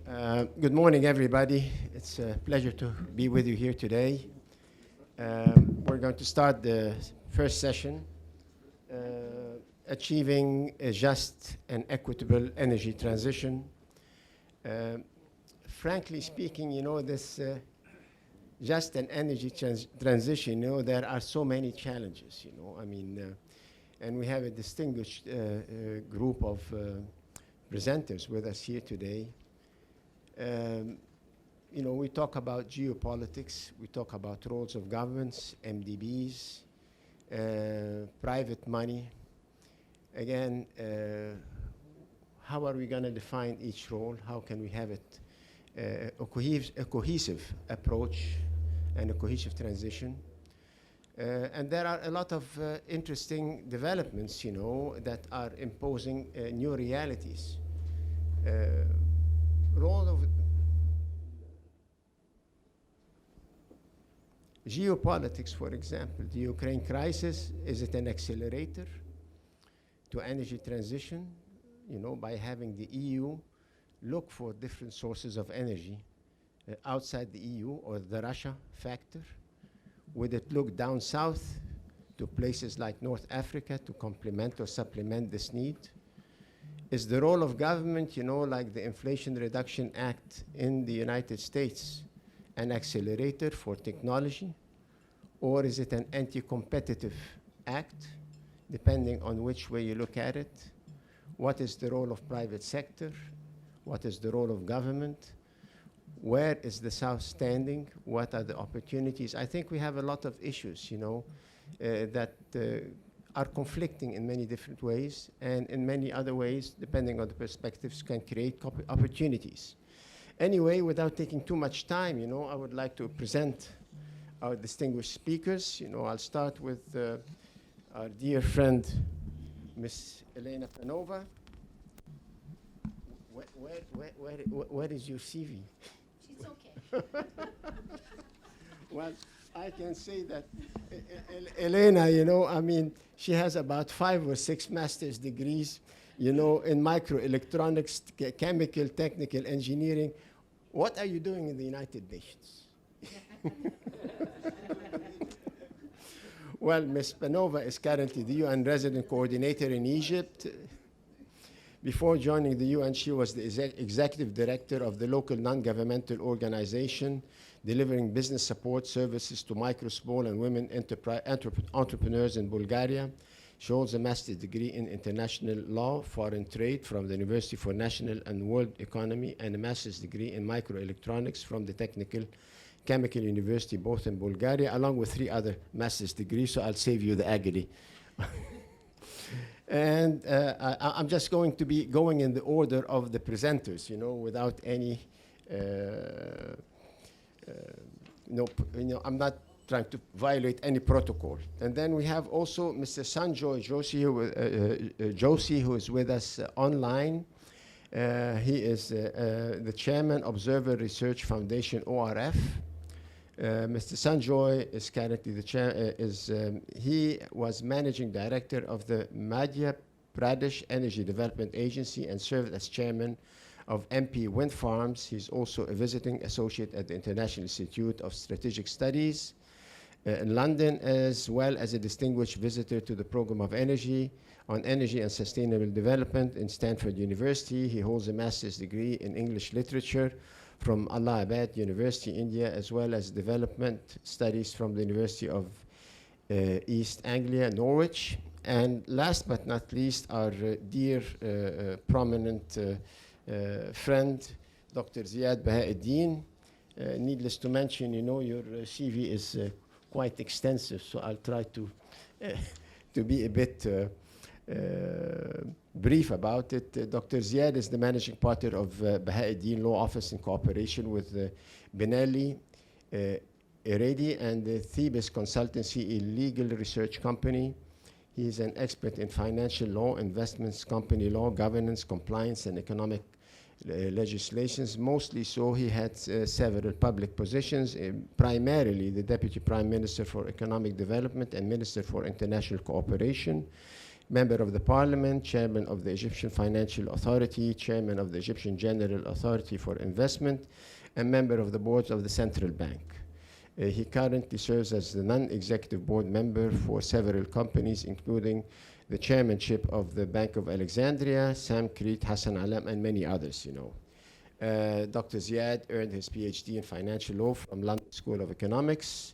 Good morning, everybody. It's a pleasure to be with you here today. We're going to start the first session, Achieving a Just and Equitable Energy Transition. Frankly speaking, this just an energy transition, there are so many challenges, and we have a distinguished group of presenters with us here today. We talk about geopolitics, we talk about roles of governments, MDBs, private money. Again, how are we going to define each role? How can we have it a cohesive approach and a cohesive transition? And there are a lot of interesting developments, that are imposing new realities. Role of geopolitics, for example, the Ukraine crisis, is it an accelerator to energy transition? By having the EU look for different sources of energy outside the EU, or the Russia factor? Would it look down south to places like North Africa to complement or supplement this need? Is the role of government, like the Inflation Reduction Act in the United States, an accelerator for technology? Or is it an anti-competitive act, depending on which way you look at it? What is the role of private sector? What is the role of government? Where is the South standing? What are the opportunities? I think we have a lot of issues, that are conflicting in many different ways, and in many other ways, depending on the perspectives, can create opportunities. Anyway, without taking too much time, I would like to present our distinguished speakers. I'll start with our dear friend, Miss Elena Panova. Where is your CV? It's okay. Well, I can say that Elena, she has about 5 or 6 master's degrees, in microelectronics, chemical, technical engineering. What are you doing in the United Nations? Well, Ms. Panova is currently the UN Resident Coordinator in Egypt. Before joining the UN, she was the Executive Director of the local non-governmental organization delivering business support services to micro, small, and women entrepreneurs in Bulgaria. She holds a master's degree in international law, foreign trade from the University for National and World Economy, and a master's degree in microelectronics from the Technical Chemical University, both in Bulgaria, along with 3 other master's degrees, so I'll save you the agony. And I'm just going to be going in the order of the presenters, without any, I'm not trying to violate any protocol. And then we have also Mr. Sunjoy Joshi, who is with us online. He is the Chairman, Observer Research Foundation, ORF. Mr. Sunjoy is currently the chair. He was Managing Director of the Madhya Pradesh Energy Development Agency and served as Chairman of MP Wind Farms. He's also a visiting associate at the International Institute of Strategic Studies in London, as well as a distinguished visitor to the Program of Energy on Energy and Sustainable Development in Stanford University. He holds a master's degree in English Literature from Allahabad University, India, as well as development studies from the University of East Anglia, Norwich. And last but not least, our dear prominent friend, Dr. Ziad Bahaa. Needless to mention, your CV is quite extensive, so I'll try to be a bit brief about it. Dr. Ziad is the managing partner of Bahaa Law Office in cooperation with Benelli, Eredi, and the Thebes Consultancy, a legal research company. He is an expert in financial law, investments, company law, governance, compliance, and economic legislations. Mostly so, he had several public positions, primarily the Deputy Prime Minister for Economic Development and Minister for International Cooperation. member of the parliament, chairman of the Egyptian Financial Authority, chairman of the Egyptian General Authority for Investment, and member of the board of the Central Bank. He currently serves as the non-executive board member for several companies, including the chairmanship of the Bank of Alexandria, Samcrete, Hassan Alam, and many others, you know. Dr. Ziad earned his PhD in financial law from London School of Economics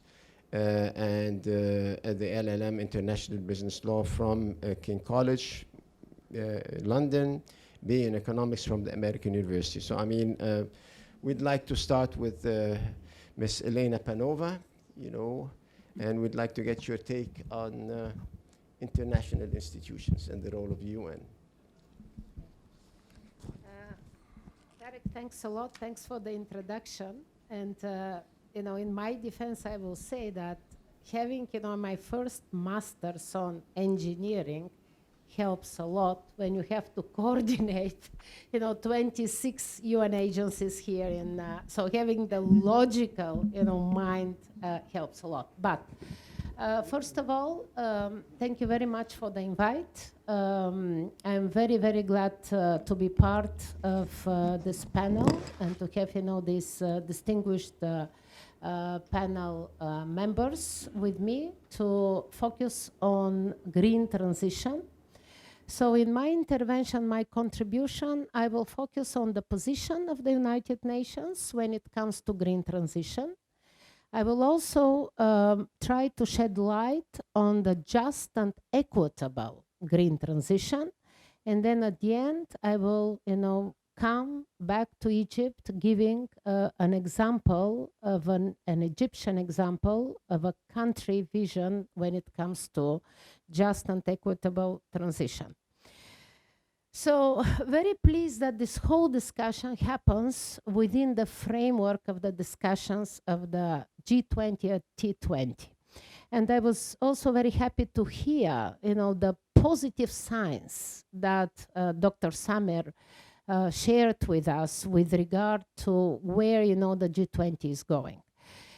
and at the LLM International Business Law from King College, London, BA in Economics from the American University. So, I mean, we'd like to start with Ms. Elena Panova, you know, and we'd like to get your take on international institutions and the role of UN. Tarek, thanks a lot. Thanks for the introduction. And, you know, in my defense, I will say that having, you know, my first master's on engineering helps a lot when you have to coordinate, you know, 26 UN agencies here in, so having the logical, you know, mind helps a lot. But first of all, thank you very much for the invite. I'm very, very glad to be part of this panel and to have, you know, these distinguished panel members with me to focus on green transition. So in my intervention, my contribution, I will focus on the position of the United Nations when it comes to green transition. I will also try to shed light on the just and equitable green transition. And then at the end, I will, you know, come back to Egypt, giving an example of an Egyptian example of a country vision when it comes to just and equitable transition. So very pleased that this whole discussion happens within the framework of the discussions of the G20 at T20. And I was also very happy to hear, you know, the positive signs that Dr. Samer shared with us with regard to where, you know, the G20 is going.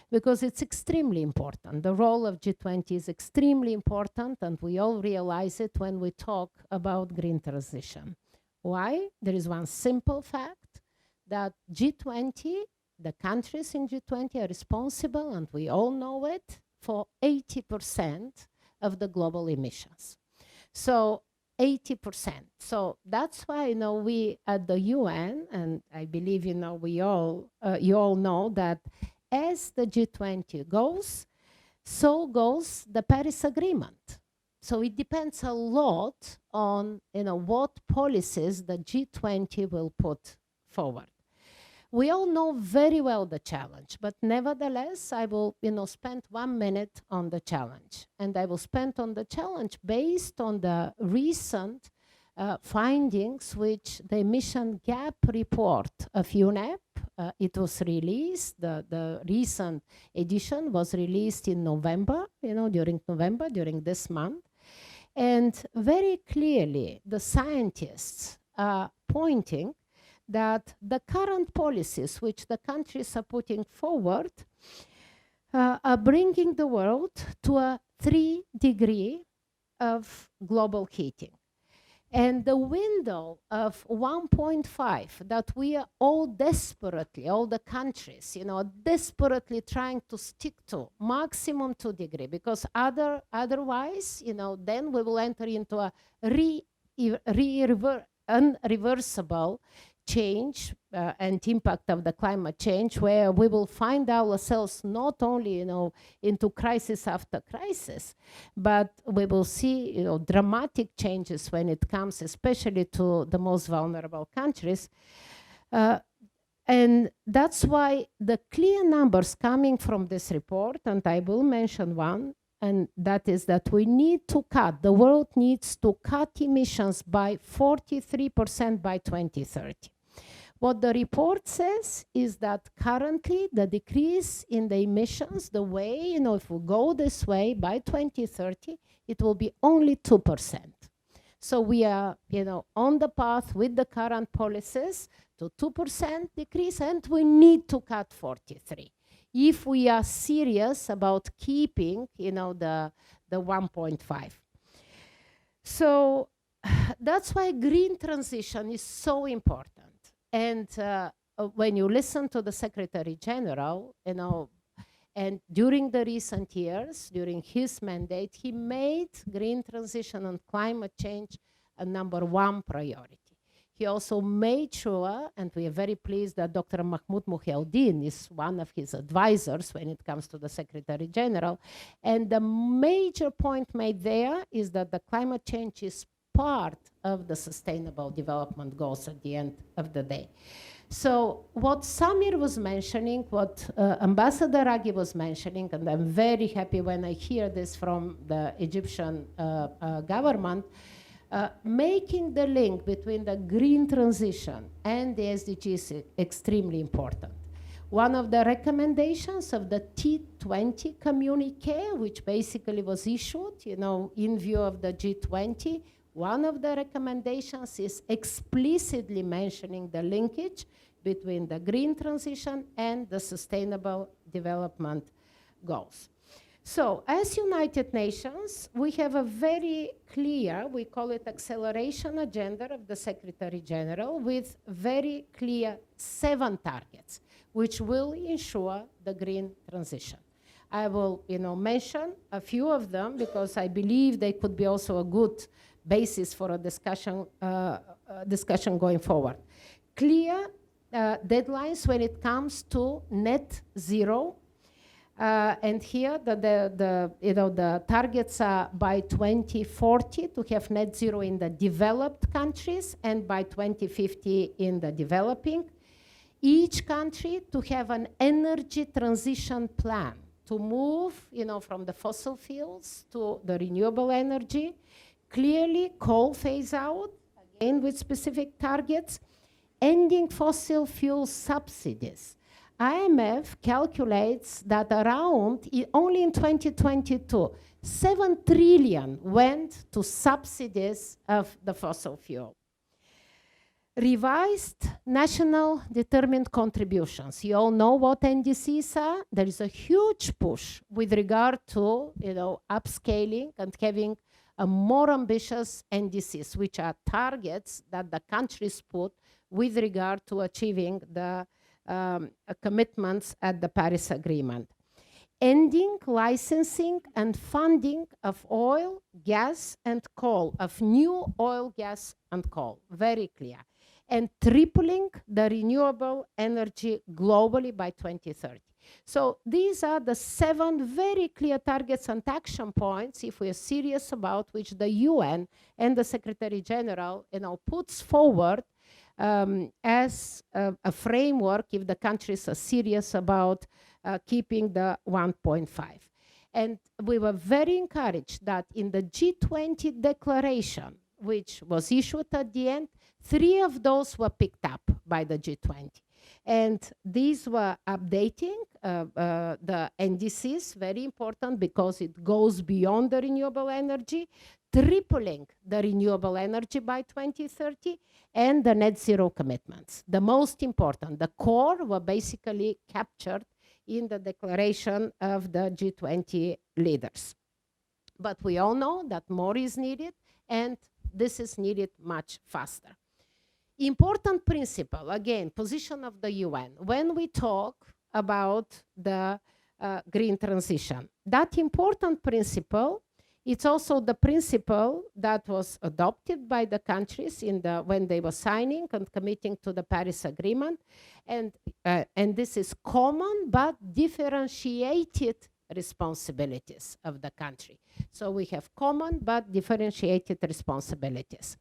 Because it's extremely important. The role of G20 is extremely important, and we all realize it when we talk about green transition. Why? There is one simple fact, that G20, the countries in G20 are responsible, and we all know it, for 80% of the global emissions. So 80%. So that's why, you know, we at the UN, and I believe, you know, we all, you all know that as the G20 goes, so goes the Paris Agreement. So it depends a lot on, you know, what policies the G20 will put forward. We all know very well the challenge, but nevertheless, I will, you know, spend 1 minute on the challenge. And I will spend on the challenge based on the recent findings, which the emission gap report of UNEP, it was released, the recent edition was released in November, you know, during November, during this month. And very clearly, the scientists are pointing that the current policies which the countries are putting forward are bringing the world to a 3 degree of global heating. And the window of 1.5 that we are all desperately, all the countries, you know, desperately trying to stick to, maximum 2 degrees, because otherwise, you know, then we will enter into a unreversible change and impact of the climate change, where we will find ourselves not only, you know, into crisis after crisis, but we will see, you know, dramatic changes when it comes, especially to the most vulnerable countries. And that's why the clear numbers coming from this report, and I will mention one, and that is that we need to cut, the world needs to cut emissions by 43% by 2030. What the report says is that currently the decrease in the emissions, the way, you know, if we go this way by 2030, it will be only 2%. So we are, you know, on the path with the current policies to 2% decrease, and we need to cut 43 if we are serious about keeping, you know, the 1.5. So that's why green transition is so important. And when you listen to the Secretary General, and during the recent years, during his mandate, he made green transition and climate change a #1 priority. He also made sure, and we are very pleased that Dr. Mahmoud Muhyiddin is one of his advisors when it comes to the Secretary General. And the major point made there is that the climate change is part of the Sustainable Development Goals at the end of the day. So what Samir was mentioning, what Ambassador Raghi was mentioning, and I'm very happy when I hear this from the Egyptian government, making the link between the green transition and the SDGs is extremely important. One of the recommendations of the T20 communique, which basically was issued, in view of the G20, one of the recommendations is explicitly mentioning the linkage between the green transition and the Sustainable Development Goals. So as United Nations, we have a very clear, we call it acceleration agenda of the Secretary General with very clear 7 targets, which will ensure the green transition. I will mention a few of them because I believe they could be also a good basis for a discussion going forward. Clear deadlines when it comes to net zero. And here the targets are by 2040 to have net zero in the developed countries and by 2050 in the developing. Each country to have an energy transition plan to move from the fossil fuels to the renewable energy. Clearly coal phase out, again with specific targets. Ending fossil fuel subsidies. IMF calculates that only in 2022, 7 trillion went to subsidies of the fossil fuel. Revised national determined contributions. You all know what NDCs are. There is a huge push with regard to upscaling and having a more ambitious NDCs, which are targets that the countries put with regard to achieving the commitments at the Paris Agreement. Ending licensing and funding of oil, gas, and coal, of new oil, gas, and coal. Very clear. And tripling the renewable energy globally by 2030. So these are the 7 very clear targets and action points, if we are serious about which the UN and the Secretary General puts forward as a framework if the countries are serious about keeping the 1.5. And we were very encouraged that in the G20 declaration, which was issued at the end, 3 of those were picked up by the G20. And these were updating the NDCs, very important because it goes beyond the renewable energy, tripling the renewable energy by 2030, and the net zero commitments. The most important, the core, were basically captured in the declaration of the G20 leaders. But we all know that more is needed, and this is needed much faster. Important principle, again, position of the UN. When we talk about the green transition, that important principle, it's also the principle that was adopted by the countries when they were signing and committing to the Paris Agreement. And this is common but differentiated responsibilities of the country. So we have common but differentiated responsibilities.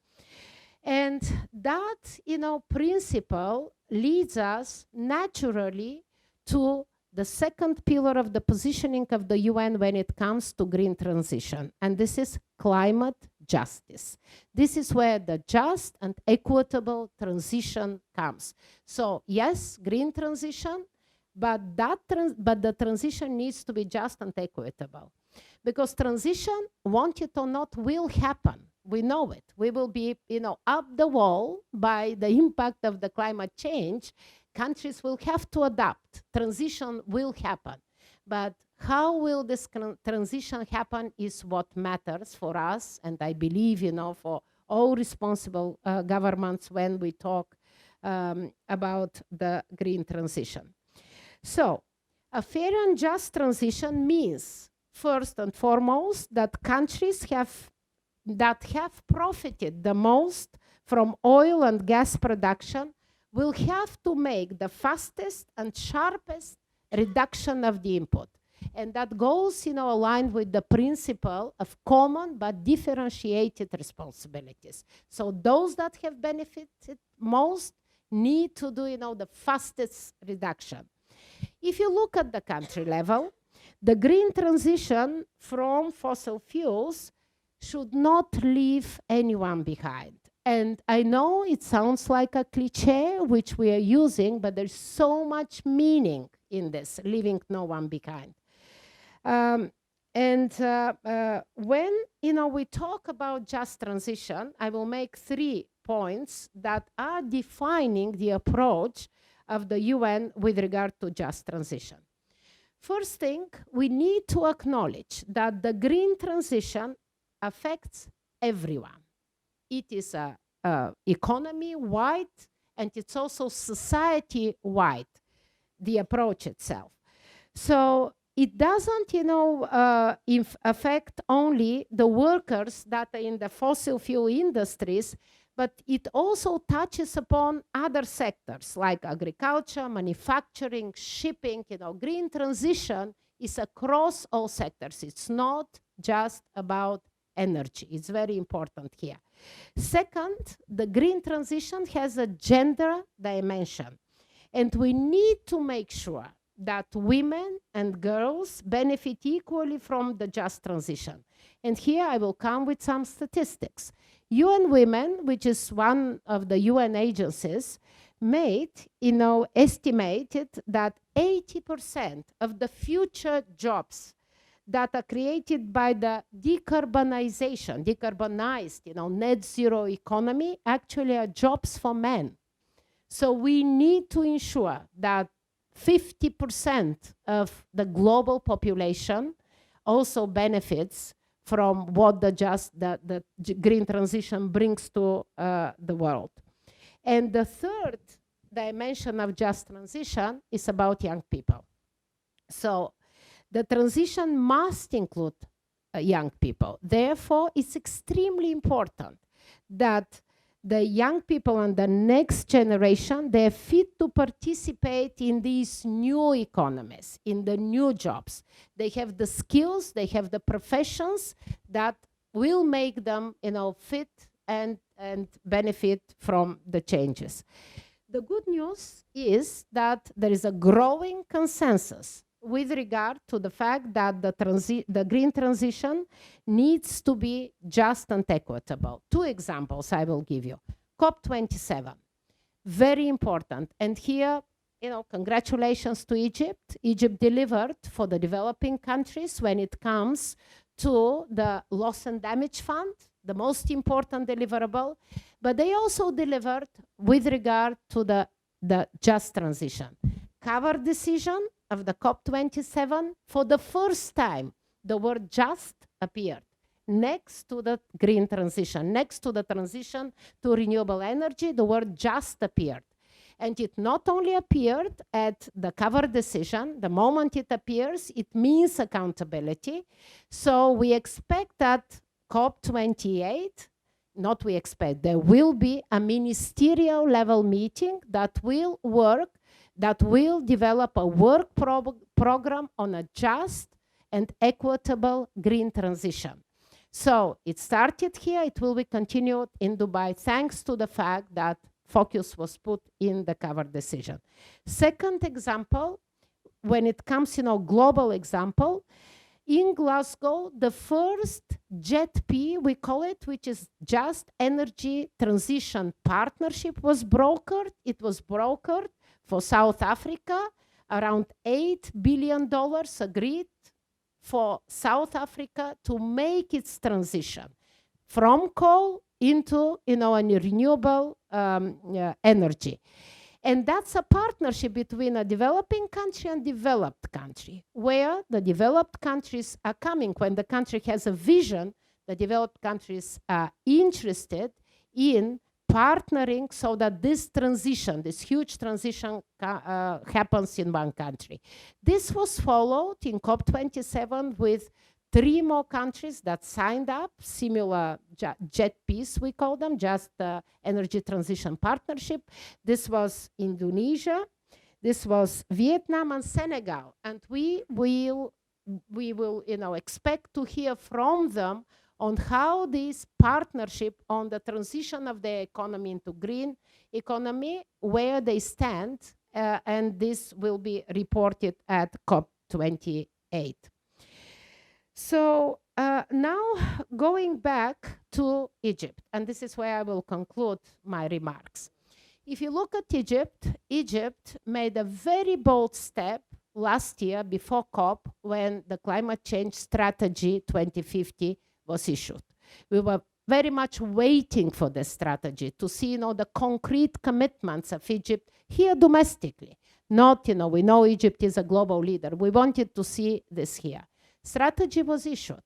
And that, principle leads us naturally to the second pillar of the positioning of the UN when it comes to green transition. And this is climate justice. This is where the just and equitable transition comes. So yes, green transition, but the transition needs to be just and equitable. Because transition, want it or not, will happen. We know it. We will be, up the wall by the impact of the climate change. Countries will have to adapt. Transition will happen. But How will this transition happen is what matters for us, and I believe, for all responsible governments when we talk about the green transition. So, a fair and just transition means, first and foremost, that countries that have profited the most from oil and gas production will have to make the fastest and sharpest reduction of the input. And that goes, aligned with the principle of common but differentiated responsibilities. So those that have benefited most need to do, the fastest reduction. If you look at the country level, the green transition from fossil fuels should not leave anyone behind. And I know it sounds like a cliche, which we are using, but there's so much meaning in this, leaving no one behind. When we talk about just transition, I will make 3 points that are defining the approach of the UN with regard to just transition. First thing, we need to acknowledge that the green transition affects everyone. It is a economy-wide, and it's also society-wide, the approach itself. So it doesn't, affect only the workers that are in the fossil fuel industries, but it also touches upon other sectors like agriculture, manufacturing, shipping. Green transition is across all sectors. It's not just about energy. It's very important here. Second, the green transition has a gender dimension, and we need to make sure that women and girls benefit equally from the just transition. And here I will come with some statistics. UN Women, which is one of the UN agencies, estimated that 80% of the future jobs that are created by the decarbonized, net zero economy actually are jobs for men. So we need to ensure that 50% of the global population also benefits from what the green transition brings to the world. And the third dimension of just transition is about young people. So the transition must include young people. Therefore, it's extremely important that the young people and the next generation, they're fit to participate in these new economies, in the new jobs. They have the skills, they have the professions that will make them, fit and benefit from the changes. The good news is that there is a growing consensus with regard to the fact that the green transition needs to be just and equitable. 2 examples I will give you. COP27, very important. And here, congratulations to Egypt. Egypt delivered for the developing countries when it comes to the loss and damage fund, the most important deliverable, but they also delivered with regard to the just transition. Cover decision of the COP27, for the first time, the word just appeared next to the green transition, next to the transition to renewable energy, the word just appeared. And it not only appeared at the cover decision, the moment it appears, it means accountability. So we expect that COP28, there will be a ministerial level meeting that will develop a work program on a just and equitable green transition. So it started here, it will be continued in Dubai, thanks to the fact that focus was put in the cover decision. Second example, when it comes, global example, in Glasgow, the first JETP, we call it, which is Just Energy Transition Partnership, was brokered. It was brokered for South Africa, around $8 billion agreed for South Africa to make its transition from coal into a renewable energy. And that's a partnership between a developing country and developed country, where the developed countries are coming. When the country has a vision, the developed countries are interested in partnering so that this transition, this huge transition happens in one country. This was followed in COP27 with 3 more countries that signed up, similar JETPs, we call them, just Energy Transition Partnership. This was Indonesia, this was Vietnam and Senegal. And we will expect to hear from them on how this partnership on the transition of the economy into green economy, where they stand, and this will be reported at COP28. So now going back to Egypt, and this is where I will conclude my remarks. If you look at Egypt, Egypt made a very bold step last year before COP when the Climate Change Strategy 2050 was issued. We were very much waiting for the strategy to see, the concrete commitments of Egypt here domestically. Not, we know Egypt is a global leader. We wanted to see this here. Strategy was issued.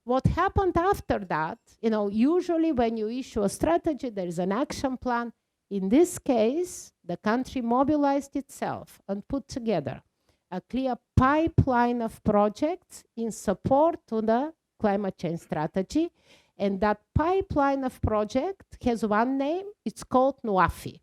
What happened after that, usually when you issue a strategy, there is an action plan. In this case, the country mobilized itself and put together a clear pipeline of projects in support to the climate change strategy. And that pipeline of project has one name. It's called NUAFI,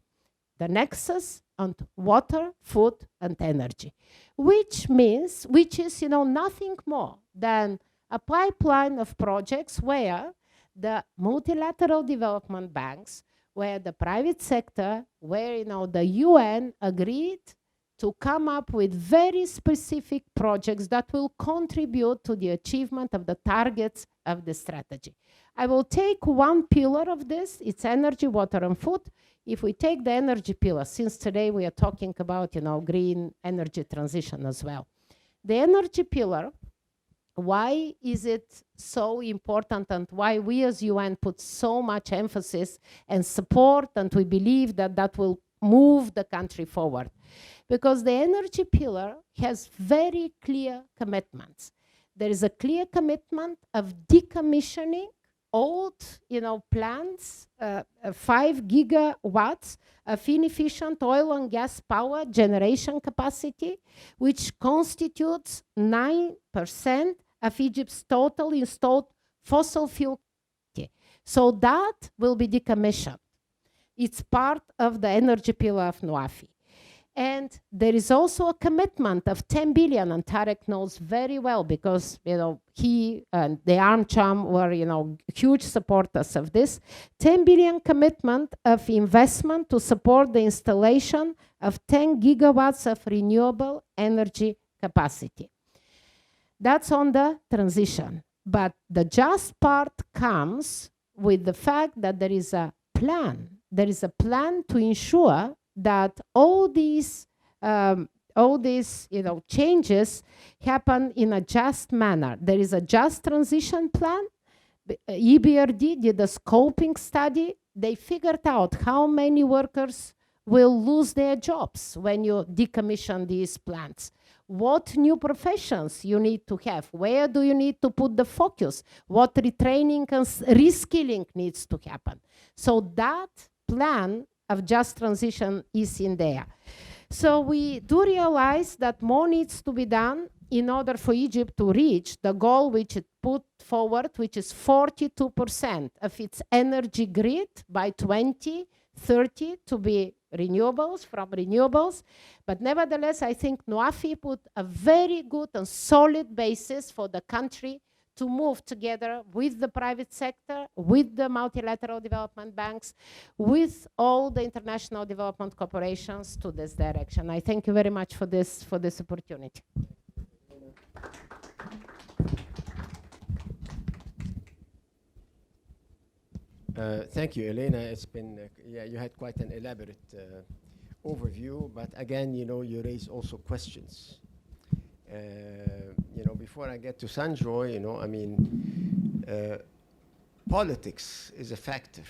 the Nexus on Water, Food, and Energy, which is nothing more than a pipeline of projects where the multilateral development banks, where the private sector, where the UN agreed to come up with very specific projects that will contribute to the achievement of the targets of the strategy. I will take one pillar of this. It's energy, water, and food. If we take the energy pillar, since today we are talking about, green energy transition as well. The energy pillar, why is it so important and why we as UN put so much emphasis and support, and we believe that that will move the country forward? Because the energy pillar has very clear commitments. There is a clear commitment of decommissioning old, plants, 5 gigawatts of inefficient oil and gas power generation capacity, which constitutes 9% of Egypt's total installed fossil fuel capacity. So that will be decommissioned. It's part of the energy pillar of NUAFI. And there is also a commitment of 10 billion, and Tarek knows very well because, he and the ArmCham were, huge supporters of this. 10 billion commitment of investment to support the installation of 10 gigawatts of renewable energy capacity. That's on the transition. But the just part comes with the fact that there is a plan. There is a plan to ensure that all these changes happen in a just manner. There is a just transition plan. EBRD did a scoping study. They figured out how many workers will lose their jobs when you decommission these plants. What new professions you need to have? Where do you need to put the focus? What retraining and reskilling needs to happen? So that plan of just transition is in there. So we do realize that more needs to be done in order for Egypt to reach the goal which it put forward, which is 42% of its energy grid by 2030 to be renewables. But nevertheless, I think NUAFI put a very good and solid basis for the country to move together with the private sector, with the multilateral development banks, with all the international development corporations to this direction. I thank you very much for this opportunity. Thank you, Elena. It's been, you had quite an elaborate overview, but again, you raise also questions. Before I get to Sunjoy, politics is a factor.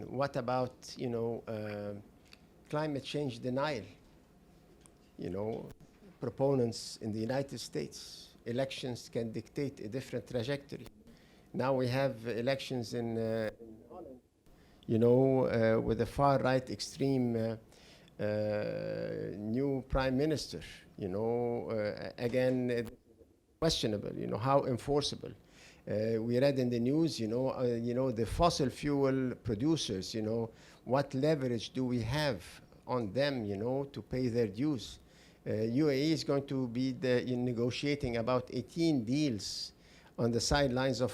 What about, climate change denial. You know, proponents in the United States, elections can dictate a different trajectory. Now we have elections in Holland, you know, with a far-right extreme new prime minister, you know, again, questionable, you know, how enforceable. We read in the news, you know, the fossil fuel producers, you know, what leverage do we have on them, you know, to pay their dues? UAE is going to be negotiating about 18 deals on the sidelines of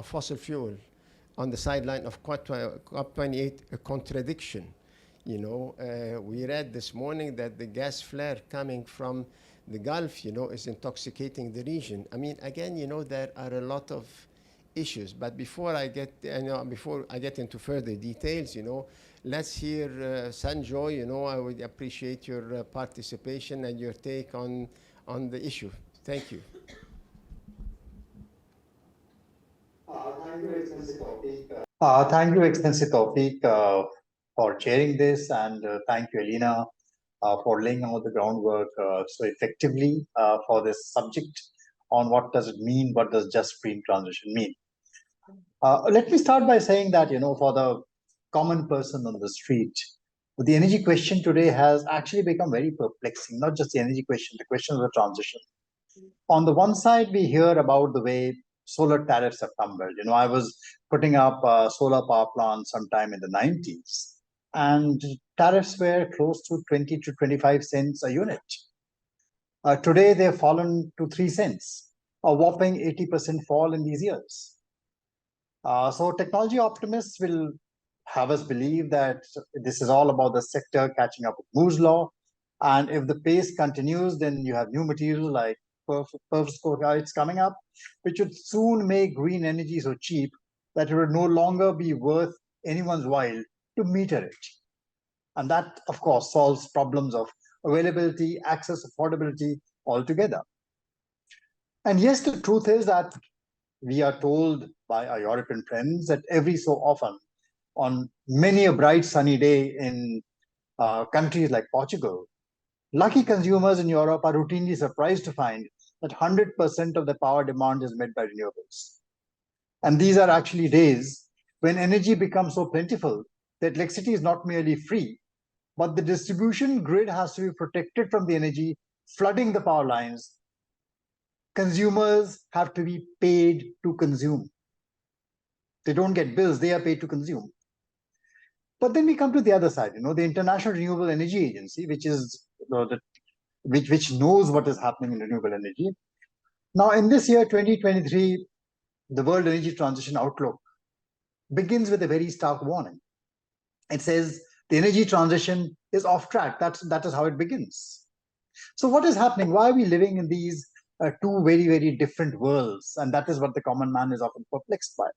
fossil fuel, on the sideline of COP28, a contradiction. You know, we read this morning that the gas flare coming from the Gulf, you know, is intoxicating the region. I mean, again, you know, there are a lot of issues. But before I get, before I get into further details, you know, let's hear Sunjoy. You know, I would appreciate your participation and your take on the issue. Thank you. Thank you, Excellency Tawfik, for chairing this, and thank you, Elena, for laying out the groundwork so effectively for this subject on what does it mean, what does just green transition mean. Let me start by saying that, you know, for the common person on the street, the energy question today has actually become very perplexing, not just the energy question, the question of the transition. On the one side, we hear about the way solar tariffs have tumbled. You know, I was putting up solar power plants sometime in the 90s, and tariffs were close to 20 to 25 cents a unit. Today, they've fallen to 3 cents, a whopping 80% fall in these years. So technology optimists will have us believe that this is all about the sector catching up with Moore's law. And if the pace continues, then you have new materials like perovskites coming up, which would soon make green energy so cheap that it would no longer be worth anyone's while to meter it. And that, of course, solves problems of availability, access, affordability altogether. And yes, the truth is that we are told by our European friends that every so often, on many a bright sunny day in countries like Portugal, lucky consumers in Europe are routinely surprised to find that 100% of the power demand is met by renewables. And these are actually days when energy becomes so plentiful that electricity is not merely free, but the distribution grid has to be protected from the energy flooding the power lines. Consumers have to be paid to consume. They don't get bills, they are paid to consume. But then we come to the other side, you know, the International Renewable Energy Agency, which is which knows what is happening in renewable energy. Now, in this year, 2023, the World Energy Transition Outlook begins with a very stark warning. It says the energy transition is off track. That is how it begins. So what is happening? Why are we living in these two very, very different worlds? And that is what the common man is often perplexed by.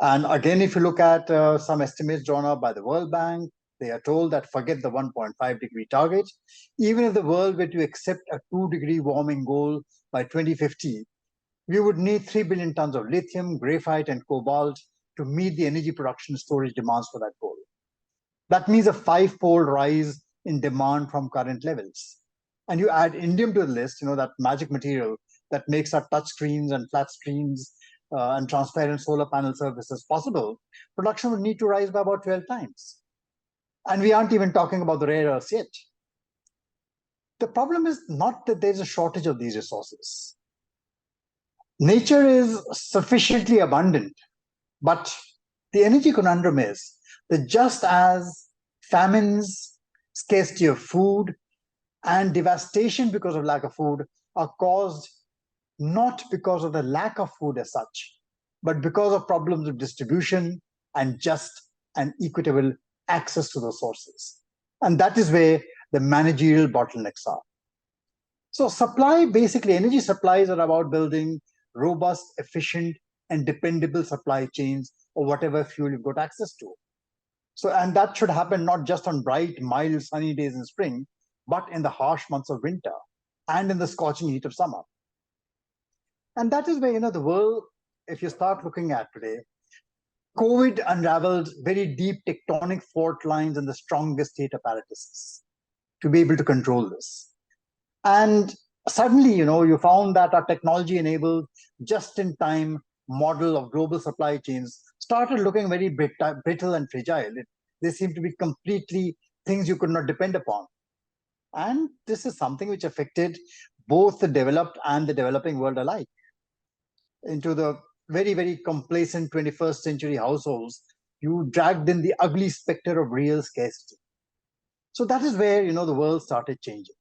And again, if you look at some estimates drawn up by the World Bank, they are told that forget the 1.5-degree target. Even if the world were to accept a 2-degree warming goal by 2050, we would need 3 billion tons of lithium, graphite, and cobalt to meet the energy production storage demands for that goal. That means a 5-fold rise in demand from current levels. And you add indium to the list, you know, that magic material that makes our touch screens and flat screens and transparent solar panel services possible, production would need to rise by about 12 times. And we aren't even talking about the rare earths yet. The problem is not that there's a shortage of these resources. Nature is sufficiently abundant, but the energy conundrum is that just as famines, scarcity of food, and devastation because of lack of food are caused not because of the lack of food as such, but because of problems of distribution and just and equitable access to those sources. And that is where the managerial bottlenecks are. So supply, basically energy supplies are about building robust, efficient, and dependable supply chains or whatever fuel you've got access to. So, and that should happen not just on bright, mild, sunny days in spring, but in the harsh months of winter and in the scorching heat of summer. And that is where, you know, the world, if you start looking at today, COVID unraveled very deep tectonic fault lines in the strongest state apparatuses to be able to control this. And suddenly, you found that our technology-enabled, just-in-time model of global supply chains started looking very brittle and fragile. They seem to be completely things you could not depend upon. And this is something which affected both the developed and the developing world alike. Into the very, very complacent 21st century households, you dragged in the ugly specter of real scarcity. So that is where, the world started changing.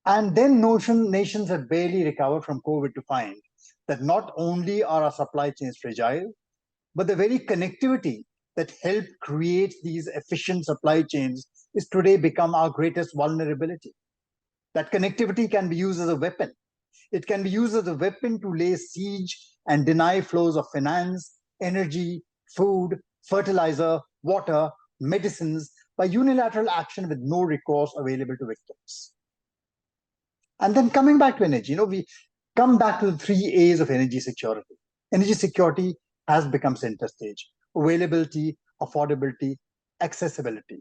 And then nations have barely recovered from COVID to find that not only are our supply chains fragile, but the very connectivity that helped create these efficient supply chains is today become our greatest vulnerability. That connectivity can be used as a weapon. It can be used as a weapon to lay siege and deny flows of finance, energy, food, fertilizer, water, medicines by unilateral action with no recourse available to victims. And then coming back to energy, we come back to the 3 A's of energy security. Energy security has become center stage. Availability, affordability, accessibility.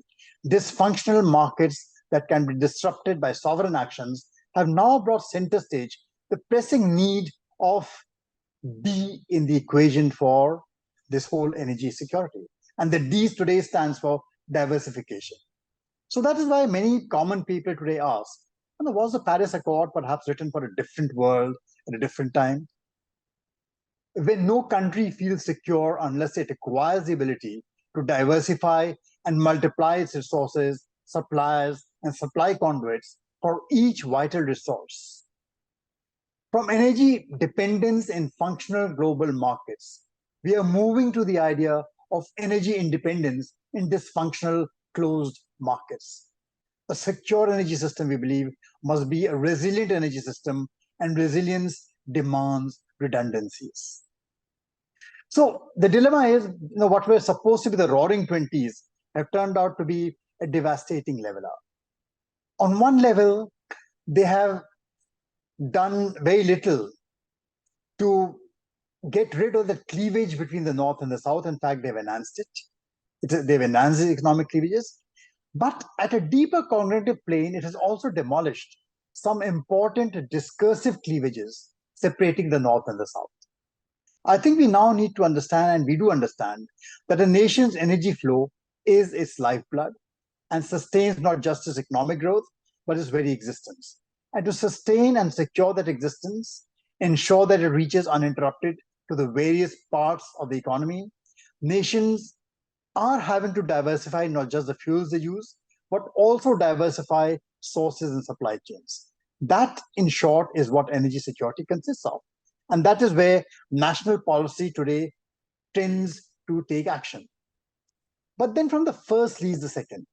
Dysfunctional markets that can be disrupted by sovereign actions have now brought center stage the pressing need of D in the equation for this whole energy security. And the D today stands for diversification. So that is why many common people today ask, was the Paris Accord perhaps written for a different world at a different time? When no country feels secure unless it acquires the ability to diversify and multiply its resources, suppliers, and supply conduits for each vital resource. From energy dependence in functional global markets, we are moving to the idea of energy independence in dysfunctional closed markets. A secure energy system, we believe, must be a resilient energy system, and resilience demands redundancies. So the dilemma is, what were supposed to be the roaring 20s have turned out to be a devastating leveler. On one level, they have done very little to get rid of the cleavage between the North and the South. In fact, they've enhanced it. They've enhanced the economic cleavages. But at a deeper cognitive plane, it has also demolished some important discursive cleavages separating the North and the South. I think we now need to understand, and we do understand, that a nation's energy flow is its lifeblood and sustains not just its economic growth, but its very existence. And to sustain and secure that existence, ensure that it reaches uninterrupted to the various parts of the economy, nations are having to diversify not just the fuels they use, but also diversify sources and supply chains. That, in short, is what energy security consists of. And that is where national policy today tends to take action. But then from the first leads the second,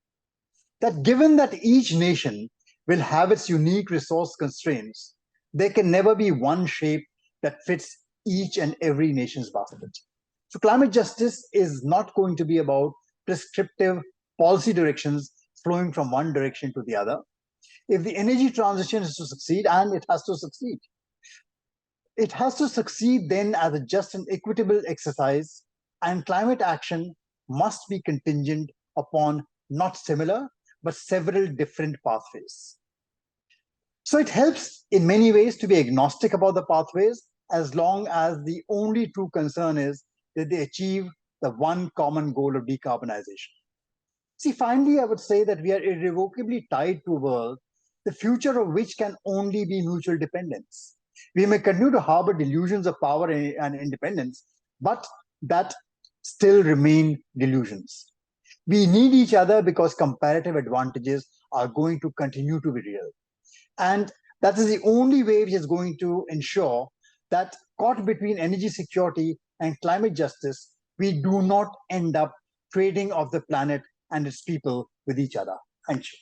that given that each nation will have its unique resource constraints, there can never be one shape that fits each and every nation's basket. So climate justice is not going to be about prescriptive policy directions flowing from one direction to the other. If the energy transition is to succeed, and it has to succeed, it has to succeed then as a just and equitable exercise, and climate action must be contingent upon not similar, but several different pathways. So it helps in many ways to be agnostic about the pathways, as long as the only true concern is that they achieve the one common goal of decarbonization. See, finally, I would say that we are irrevocably tied to a world, the future of which can only be mutual dependence. We may continue to harbor delusions of power and independence, but that still remain delusions. We need each other because comparative advantages are going to continue to be real. And that is the only way which is going to ensure that caught between energy security and climate justice, we do not end up trading off the planet and its people with each other. Thank you.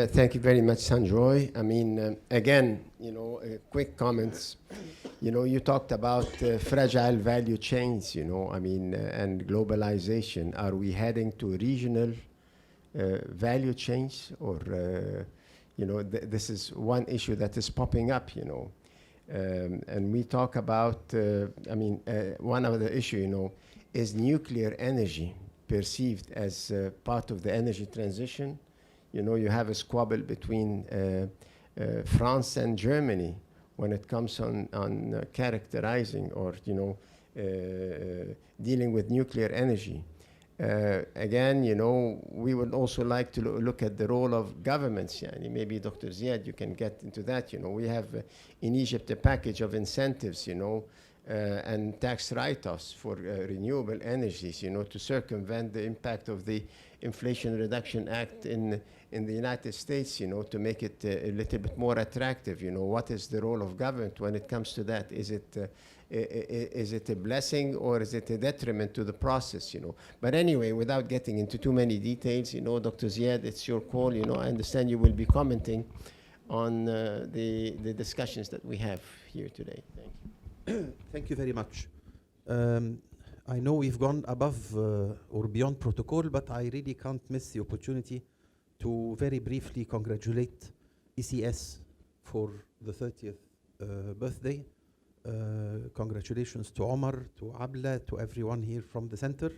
Thank you very much, Sunjoy. I mean, again, quick comments. You talked about fragile value chains, and globalization. Are we heading to regional value chains, or this is one issue that is popping up, And we talk about, one of the issue, is nuclear energy perceived as part of the energy transition? You have a squabble between France and Germany when it comes on characterizing or, dealing with nuclear energy. Again, we would also like to look at the role of governments. Maybe Dr. Ziad, you can get into that. We have in Egypt a package of incentives, and tax write-offs for renewable energies, to circumvent the impact of the Inflation Reduction Act in the United States, to make it a little bit more attractive. What is the role of government when it comes to that? Is it a blessing or is it a detriment to the process? But anyway, without getting into too many details, Dr. Ziad, it's your call. I understand you will be commenting on the discussions that we have here today. Thank you. Thank you very much. I know we've gone above or beyond protocol, but I really can't miss the opportunity to very briefly congratulate ECES for the 30th birthday. Congratulations to Omar, to Abla, to everyone here from the center.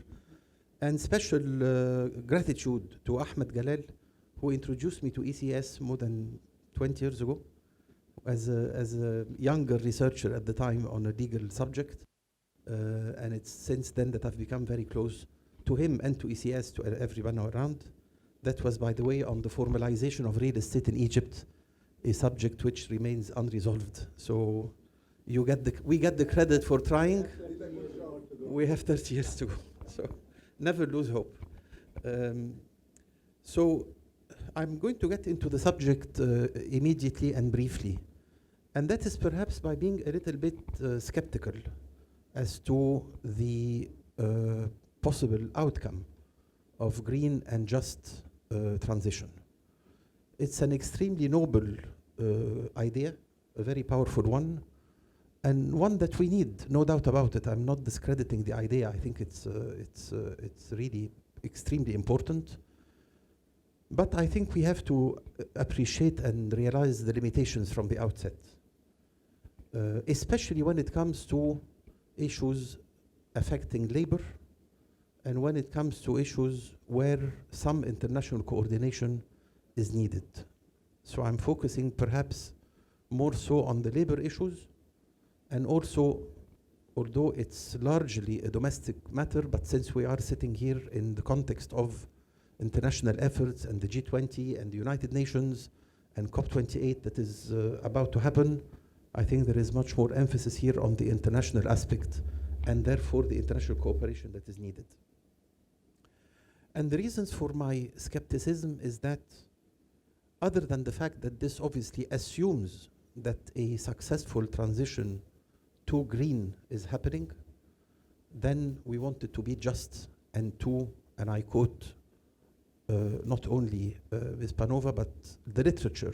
And special gratitude to Ahmed Galal, who introduced me to ECES more than 20 years ago as a younger researcher at the time on a legal subject. And it's since then that I've become very close to him and to ECES, to everyone around. That was, by the way, on the formalization of real estate in Egypt, a subject which remains unresolved. So we get the credit for trying. We have 30 years to go, so never lose hope. So I'm going to get into the subject immediately and briefly. And that is perhaps by being a little bit skeptical as to the possible outcome of green and just transition. It's an extremely noble idea, a very powerful one, and one that we need, no doubt about it. I'm not discrediting the idea. I think it's really extremely important. But I think we have to appreciate and realize the limitations from the outset, especially when it comes to issues affecting labor and when it comes to issues where some international coordination is needed. So I'm focusing perhaps more so on the labor issues, and also, although it's largely a domestic matter, but since we are sitting here in the context of international efforts and the G20 and the United Nations and COP28 that is about to happen, I think there is much more emphasis here on the international aspect and therefore the international cooperation that is needed. And the reasons for my skepticism is that, other than the fact that this obviously assumes that a successful transition to green is happening, then we want it to be just and to, and I quote, not only with Panova, but the literature,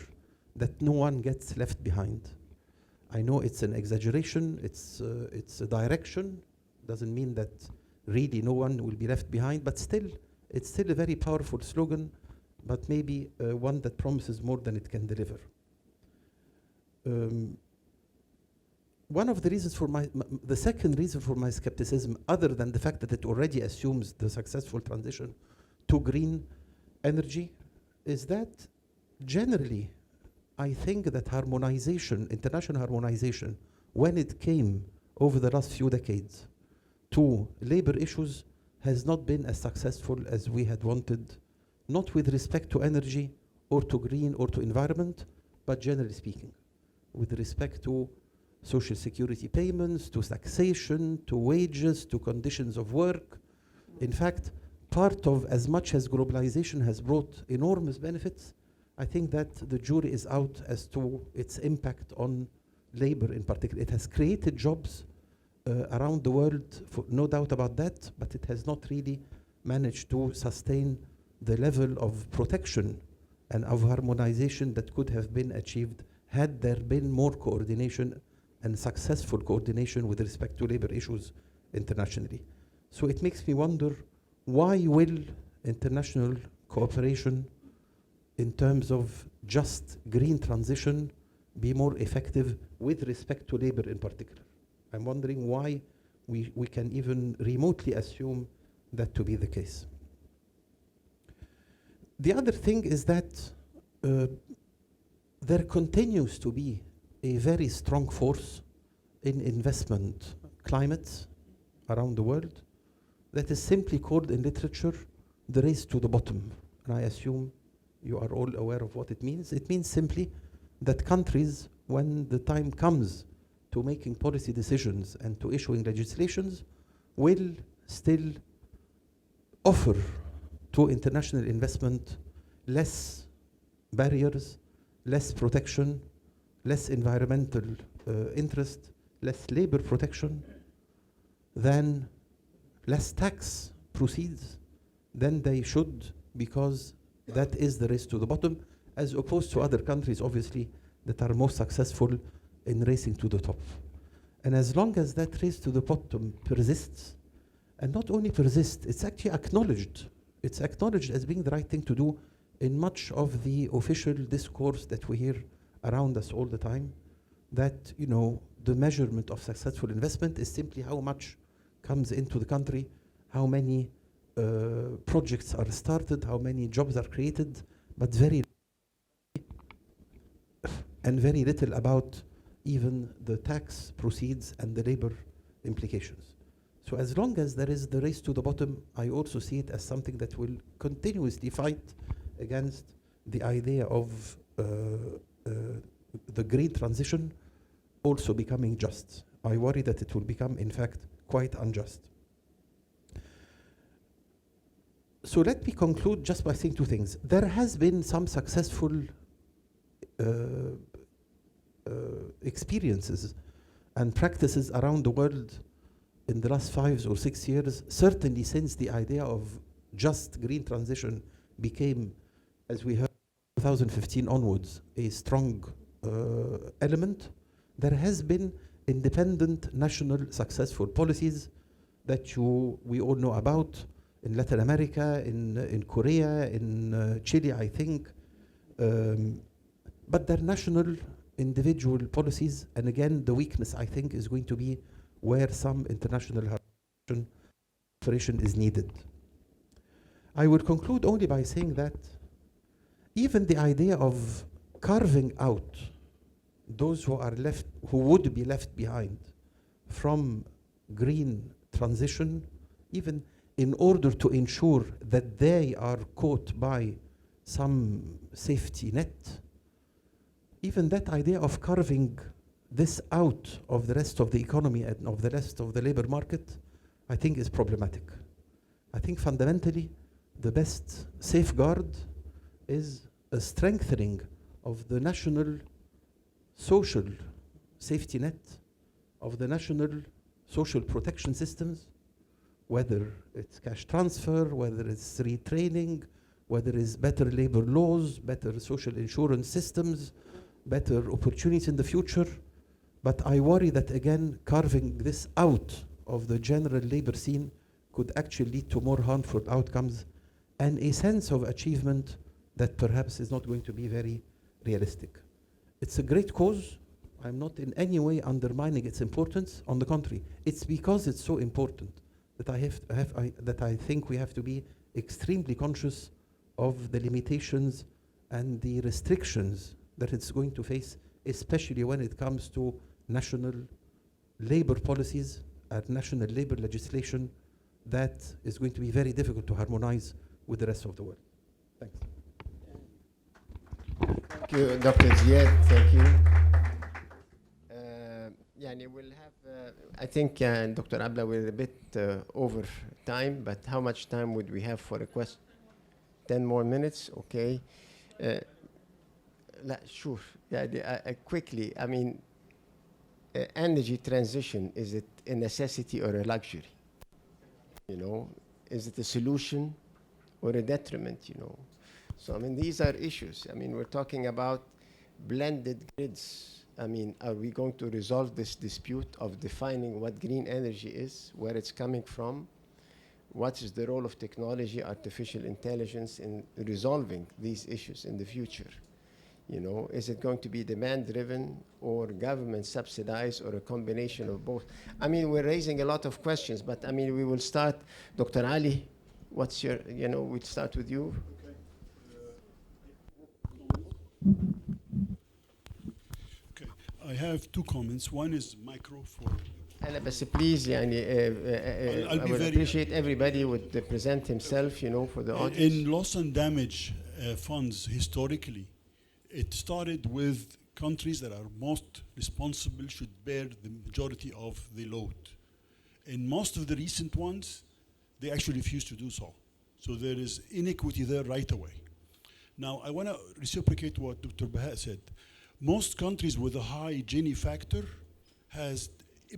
that no one gets left behind. I know it's an exaggeration, it's a direction, doesn't mean that really no one will be left behind, but still, it's still a very powerful slogan, but maybe one that promises more than it can deliver. One of the reasons for the second reason for my skepticism, other than the fact that it already assumes the successful transition to green energy, is that generally, I think that harmonization, international harmonization, when it came over the last few decades to labor issues, has not been as successful as we had wanted, not with respect to energy or to green or to environment, but generally speaking, with respect to social security payments, to taxation, to wages, to conditions of work. In fact, part of, as much as globalization has brought enormous benefits, I think that the jury is out as to its impact on labor in particular. It has created jobs around the world, no doubt about that, but it has not really managed to sustain the level of protection and of harmonization that could have been achieved had there been more coordination and successful coordination with respect to labor issues internationally. So it makes me wonder, why will international cooperation in terms of just green transition be more effective with respect to labor in particular. I'm wondering why we can even remotely assume that to be the case. The other thing is that there continues to be a very strong force in investment climates around the world that is simply called in literature the race to the bottom. And I assume you are all aware of what it means. It means simply that countries, when the time comes to making policy decisions and to issuing legislations, will still offer to international investment less barriers, less protection, less environmental interest, less labor protection, than less tax proceeds than they should, because that is the race to the bottom, as opposed to other countries, obviously, that are more successful in racing to the top. And as long as that race to the bottom persists, and not only persists, it's actually acknowledged. It's acknowledged as being the right thing to do in much of the official discourse that we hear around us all the time, that, you know, the measurement of successful investment is simply how much comes into the country, how many projects are started, how many jobs are created, but very little about even the tax proceeds and the labor implications. So as long as there is the race to the bottom, I also see it as something that will continuously fight against the idea of the green transition also becoming just. I worry that it will become, in fact, quite unjust. So let me conclude just by saying two things. There has been some successful experiences and practices around the world in the last 5 or 6 years, certainly since the idea of just green transition became, as we heard, 2015 onwards, a strong element. There has been independent national successful policies that we all know about in Latin America, in Korea, in Chile, I think. But they're national individual policies, and again, the weakness, I think, is going to be where some international cooperation is needed. I would conclude only by saying that even the idea of carving out those who would be left behind from green transition, even in order to ensure that they are caught by some safety net, even that idea of carving this out of the rest of the economy and of the rest of the labor market, I think is problematic. I think fundamentally the best safeguard is a strengthening of the national social safety net, of the national social protection systems, whether it's cash transfer, whether it's retraining, whether it's better labor laws, better social insurance systems, better opportunities in the future. But I worry that, again, carving this out of the general labor scene could actually lead to more harmful outcomes and a sense of achievement that perhaps is not going to be very realistic. It's a great cause. I'm not in any way undermining its importance. On the contrary, it's because it's so important that I think we have to be extremely conscious of the limitations and the restrictions that it's going to face, especially when it comes to national labor policies and national labor legislation that is going to be very difficult to harmonize with the rest of the world. Thanks. Thank you, Dr. Ziad. Thank you. We'll have, I think, Dr. Abla, we're a bit over time, but how much time would we have for a question? 10 more minutes, okay. Sure. Quickly, I mean, energy transition, is it a necessity or a luxury? You know, is it a solution or a detriment, you know? So, I mean, these are issues. I mean, we're talking about blended grids. I mean, are we going to resolve this dispute of defining what green energy is, where it's coming from? What is the role of technology, artificial intelligence in resolving these issues in the future? You know, is it going to be demand-driven or government subsidized or a combination of both? I mean, we're raising a lot of questions, but I mean, we will start. Dr. Ali, what's your, you know, we'll start with you. Okay, I have two comments. One is micro for. أنا بس please يعني I'll I be would very- appreciate everybody would present himself, you know, for the audience. In loss and damage funds, historically, it started with countries that are most responsible should bear the majority of the load. In most of the recent ones, they actually refuse to do so. So there is inequity there right away. Now, I want to reciprocate what Dr. Bahaa said. Most countries with a high Gini factor has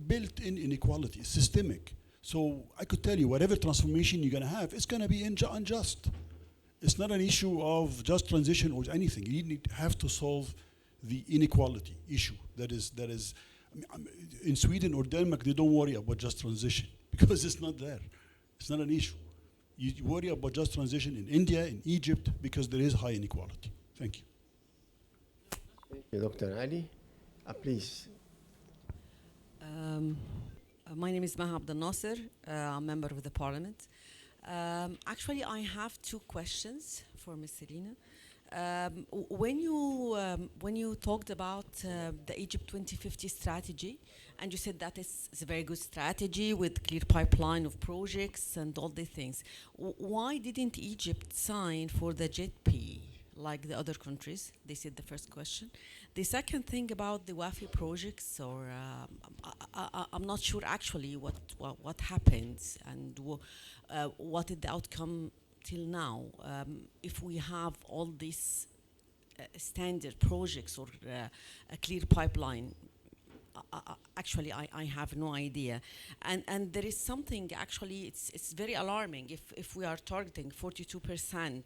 built-in inequality, systemic. So I could tell you, whatever transformation you're going to have, it's going to be unjust. It's not an issue of just transition or anything. You have to solve the inequality issue. That is. I mean, in Sweden or Denmark, they don't worry about just transition because it's not there. It's not an issue. You worry about just transition in India, in Egypt, because there is high inequality. Thank you. Thank you, Dr. Ali. Please. My name is Bahaa Abdel Nasser. I'm a member of the parliament. Actually, I have two questions for Ms. Elena. When you talked about the Egypt 2050 strategy, and you said that it's a very good strategy with clear pipeline of projects and all the things, why didn't Egypt sign for the JETP like the other countries? This is the first question. The second thing about the WAFI projects, or I'm not sure actually what happened and what is the outcome till now. If we have all these standard projects or a clear pipeline, actually I have no idea. And there is something actually, it's very alarming if we are targeting 42%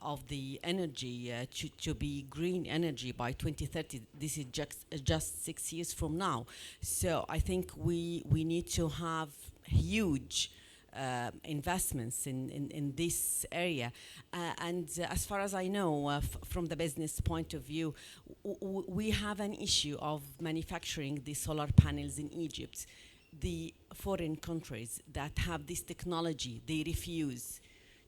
of the energy to be green energy by 2030. This is just 6 years from now. So I think we need to have huge investments in this area. And as far as I know, from the business point of view, we have an issue of manufacturing the solar panels in Egypt. The foreign countries that have this technology, they refuse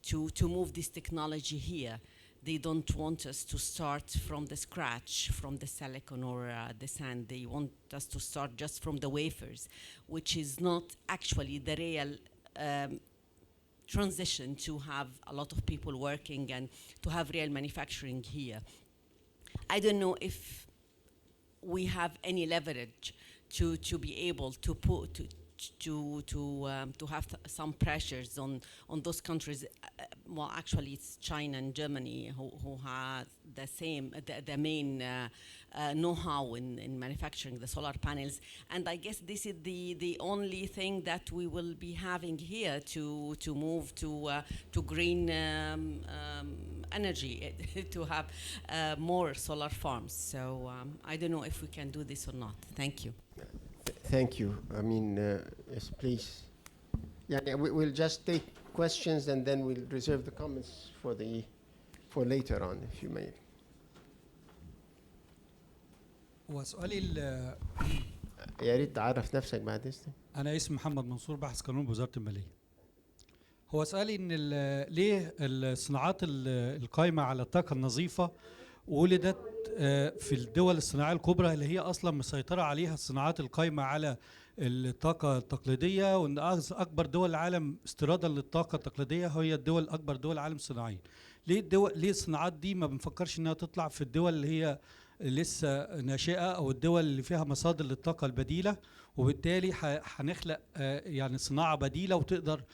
to move this technology here. They don't want us to start from the scratch, from the silicon or the sand. They want us to start just from the wafers, which is not actually the real transition to have a lot of people working and to have real manufacturing here. I don't know if we have any leverage to be able to put to have some pressures on those countries. Well, actually, it's China and Germany who have the main know-how in manufacturing the solar panels. And I guess this is the only thing that we will be having here to move to green energy, to have more solar farms. So I don't know if we can do this or not. Thank you. Thank you. I mean, yes, please. Yeah, we'll just take questions and then we'll reserve the comments for later on, if you may. وسؤالي يا ريت تعرف نفسك بعد إذنك. أنا اسمي محمد منصور، باحث قانون بوزارة المالية. هو سؤالي إن ليه الصناعات القائمة على الطاقة النظيفة ولدت في الدول الصناعية الكبرى اللي هي أصلا مسيطرة عليها الصناعات القائمة على الطاقة التقليدية، وإن أكبر دول العالم استيرادا للطاقة التقليدية هي أكبر دول العالم صناعيا. ليه الصناعات دي ما بنفكرش إنها تطلع في الدول اللي هي لسه ناشئة أو الدول اللي فيها مصادر للطاقة البديلة، وبالتالي هنخلق يعني صناعة بديلة وتقدر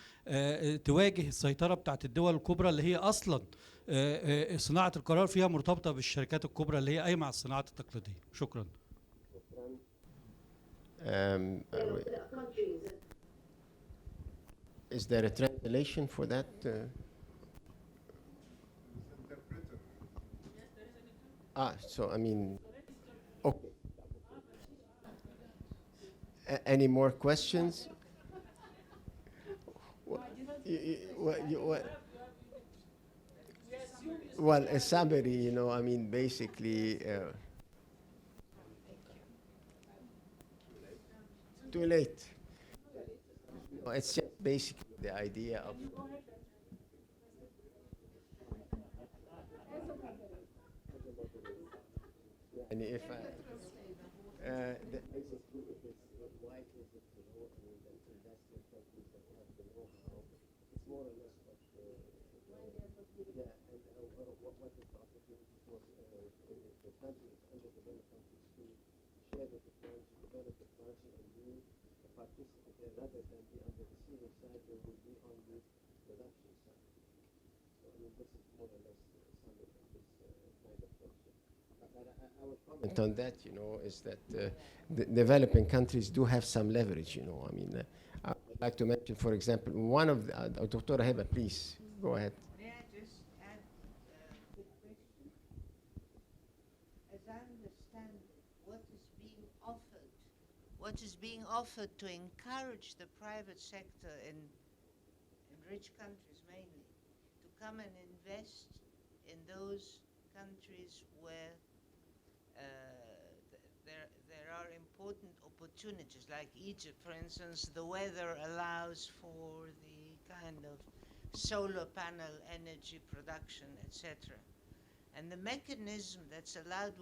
تواجه السيطرة بتاعت الدول الكبرى اللي هي أصلا صناعة القرار فيها مرتبطة بالشركات الكبرى اللي هي قايمة على الصناعات التقليدية. شكرا. Is there a translation for that? So I mean, okay. Any more questions? What? Well, a summary, you know, I mean, basically, too late. No, it's just basically the idea of. And if I, the, why is it, you know, I mean, the industrial companies that have the know-how, it's more or less what, yeah, and what is the opportunity for the countries, underdeveloped countries to share the technology, develop technology, and you participate there rather than be on the receiving side, they will be on the production side. So, I mean, this is more or less some of this kind of question. I would comment on that, you know, is that the developing countries do have some leverage, you know. I mean, I'd like to mention, for example, one of the, Dr. Heba, please, go ahead. May I just add a quick question? As I understand it, what is being offered to encourage the private sector in rich countries mainly to come and invest in those countries where there are important opportunities, like Egypt, for instance. The weather allows for the kind of solar panel energy production, etc. And the mechanism that's allowed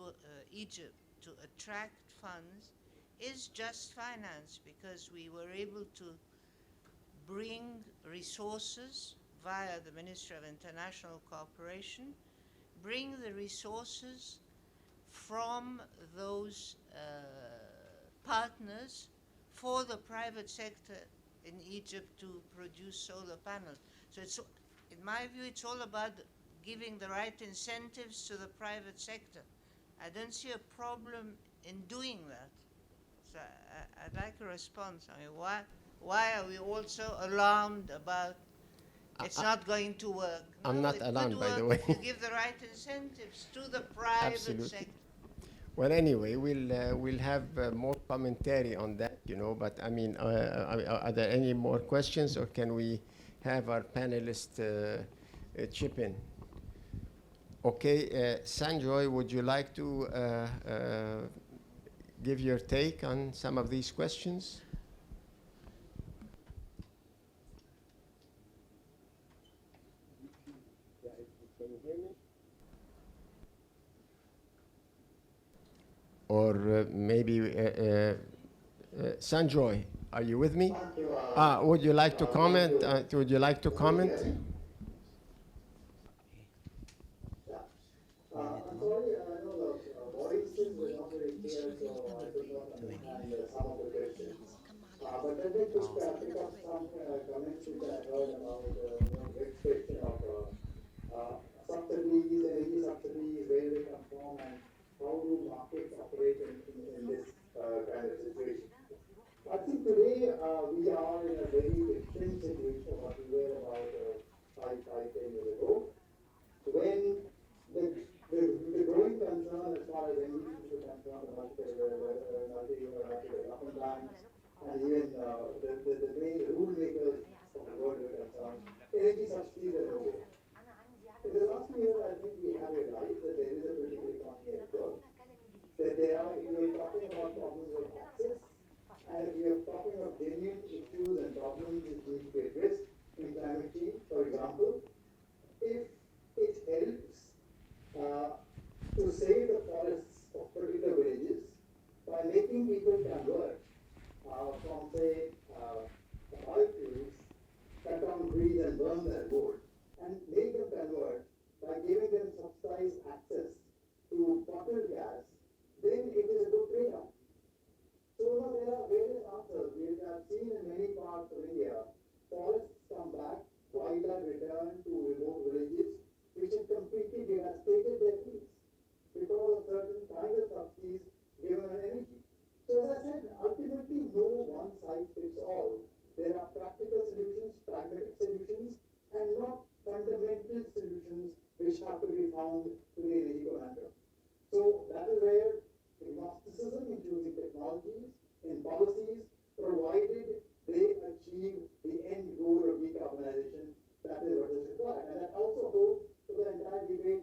Egypt to attract funds is just finance, because we were able to bring resources via the Ministry of International Cooperation, bring the resources from those partners for the private sector in Egypt to produce solar panels. So it's, in my view, it's all about giving the right incentives to the private sector. I don't see a problem in doing that. So I'd like a response. I mean, why are we all so alarmed about it's not going to work? I'm not alarmed, by the way. If you give the right incentives to the private Absolutely. sector. Well, anyway, we'll have more commentary on that, you know. But I mean, are there any more questions, or can we have our panelists chip in? Okay, Sunjoy, would you like to give your take on some of these questions? Can you hear me? Or maybe Sunjoy, are you with me? Would you like to comment? Would you like to comment? But let me just pick up some comments which I heard about next question of subsidies, energy subsidies, where they come from, and how do markets operate in this kind of situation. I think today we are in a very different situation what we were about 10 years ago, when the growing concern as far as energy is concerned about the development banks, and even the main rule makers of the world were concerned, energy subsidies are low. In the last few years, I think we have realized that there is a political economy at work. That there are, if we are talking about problems of access, and if we are talking of genuine issues and problems which need to be addressed in climate change, for example, if it helps to save the forests of particular villages by making people convert from, say, biofuels, cut down trees and burn their wood, and make them convert by giving them subsidized access to bottled gas, then it is a good trade-off. So there are various answers. We have seen in many parts of India, forests come back, wildlife return to remote villages, which have completely devastated their fields because of certain kinds of subsidies given on energy. So as I said, ultimately no one size fits all. There are practical solutions, pragmatic solutions, and not fundamental solutions which have to be found to the energy conundrum. So that is where agnosticism in choosing technologies and policies, provided they achieve the end goal of decarbonization, that is what is required. And that also holds to the entire debate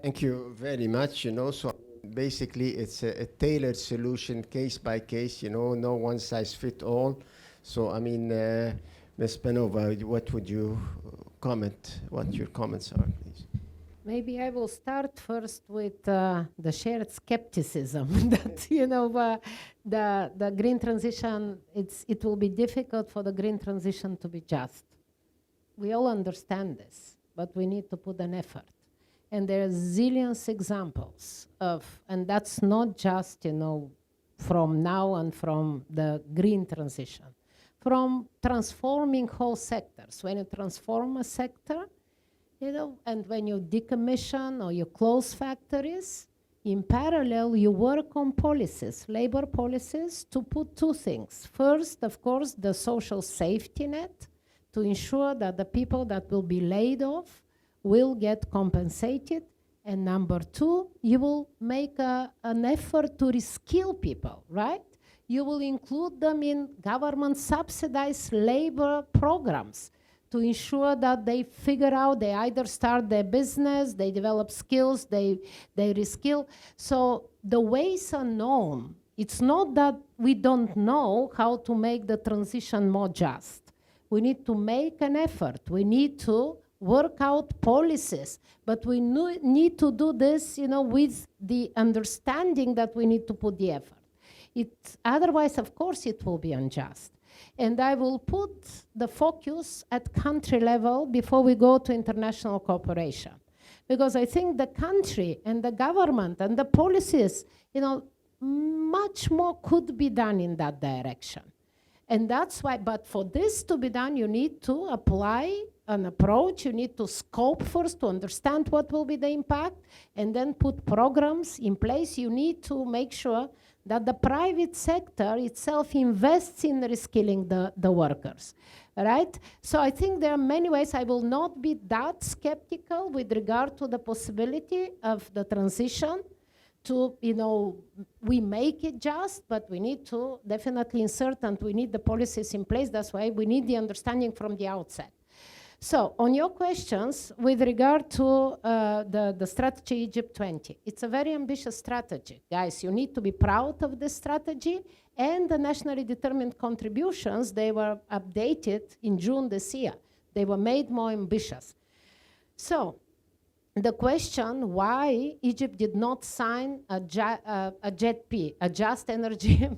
Thank you very much. So basically it's a tailored solution, case by case, no one size fit all. So Ms. Panova, what would you comment, what your comments are, please? Maybe I will start first with the shared skepticism that the green transition, it will be difficult for the green transition to be just. We all understand this, but we need to put an effort. And there are zillions examples of, and that's not just from now and from the green transition, from transforming whole sectors. When you transform a sector, and when you decommission or you close factories, in parallel, you work on policies, labor policies, to put two things. First, of course, the social safety net, to ensure that the people that will be laid off will get compensated. And number two, you will make an effort to reskill people, right? You will include them in government subsidized labor programs to ensure that they figure out, they either start their business, they develop skills, they reskill. So the ways are known. It's not that we don't know how to make the transition more just. We need to make an effort. We need to work out policies, but we need to do this, with the understanding that we need to put the effort. Otherwise, of course, it will be unjust. And I will put the focus at country level before we go to international cooperation. Because I think the country and the government and the policies, much more could be done in that direction. And that's why, but for this to be done, you need to apply an approach, you need to scope first to understand what will be the impact, and then put programs in place. You need to make sure that the private sector itself invests in reskilling the workers, right? So I think there are many ways. I will not be that skeptical with regard to the possibility of the transition to, we make it just, but we need to definitely insert, and we need the policies in place. That's why we need the understanding from the outset. So on your questions with regard to the strategy Egypt 20, it's a very ambitious strategy. Guys, you need to be proud of this strategy, and the nationally determined contributions, they were updated in June this year. They were made more ambitious. So the question why Egypt did not sign a JETP, a Just Energy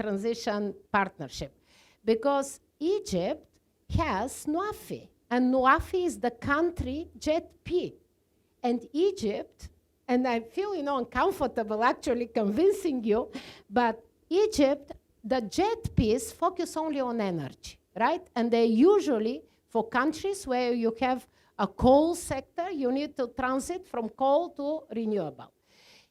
Transition Partnership, because Egypt has NOAFI. And NOAFI is the country JETP. And Egypt, and I feel uncomfortable actually convincing you, but Egypt, the JETPs focus only on energy, right? And they usually, for countries where you have a coal sector, you need to transit from coal to renewable.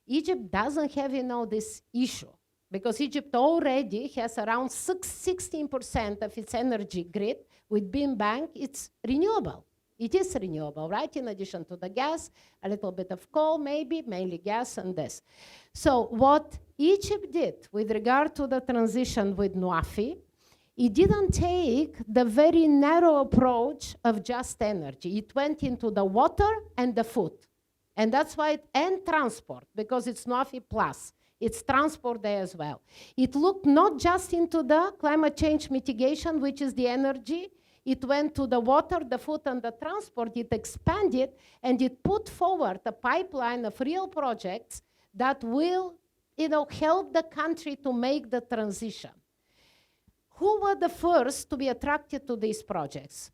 Egypt doesn't have this issue, because Egypt already has around 16% of its energy grid. With Beam Bank, it's renewable. It is renewable, right? In addition to the gas, a little bit of coal, maybe, mainly gas and this. So what Egypt did with regard to the transition with NOAFI, it didn't take the very narrow approach of just energy. It went into the water and the food. And that's why, and transport, because it's NOAFI plus. It's transport there as well. It looked not just into the climate change mitigation, which is the energy. It went to the water, the food, and the transport. It expanded, and it put forward a pipeline of real projects that will, help the country to make the transition. Who were the first to be attracted to these projects?